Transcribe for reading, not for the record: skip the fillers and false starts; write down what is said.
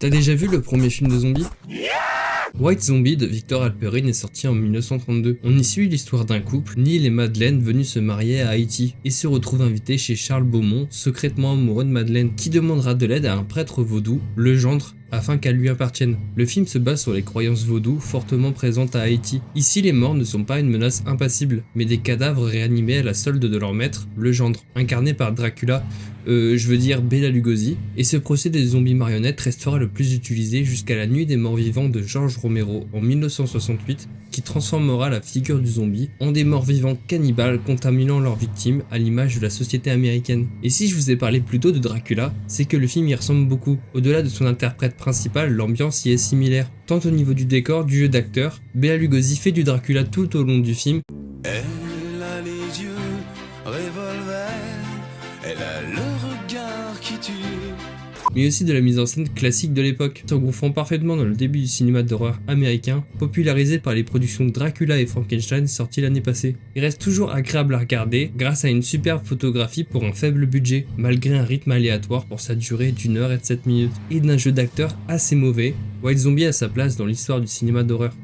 T'as déjà vu le premier film de zombie? White Zombie de Victor Halperin est sorti en 1932. On y suit l'histoire d'un couple, Neil et Madeleine, venus se marier à Haïti, et se retrouvent invités chez Charles Beaumont, secrètement amoureux de Madeleine, qui demandera de l'aide à un prêtre vaudou, le gendre, afin qu'elle lui appartienne. Le film se base sur les croyances vaudou fortement présentes à Haïti. Ici, les morts ne sont pas une menace impassible, mais des cadavres réanimés à la solde de leur maître, le gendre, incarné par Dracula, je veux dire Bela Lugosi, et ce procédé des zombies marionnettes restera le plus utilisé jusqu'à La Nuit des Morts Vivants de George Romero en 1968, qui transformera la figure du zombie en des morts vivants cannibales contaminant leurs victimes à l'image de la société américaine. Et si je vous ai parlé plus tôt de Dracula, c'est que le film y ressemble beaucoup. Au-delà de son interprète principal, l'ambiance y est similaire. Tant au niveau du décor, du jeu d'acteur, Bela Lugosi fait du Dracula tout au long du film. Elle a les yeux revolver, elle a le regard qui tue. Mais aussi de la mise en scène classique de l'époque, s'engouffrant parfaitement dans le début du cinéma d'horreur américain, popularisé par les productions Dracula et Frankenstein sorties l'année passée. Il reste toujours agréable à regarder grâce à une superbe photographie pour un faible budget, malgré un rythme aléatoire pour sa durée d'1 heure et 7 minutes, et d'un jeu d'acteur assez mauvais. White Zombie a sa place dans l'histoire du cinéma d'horreur.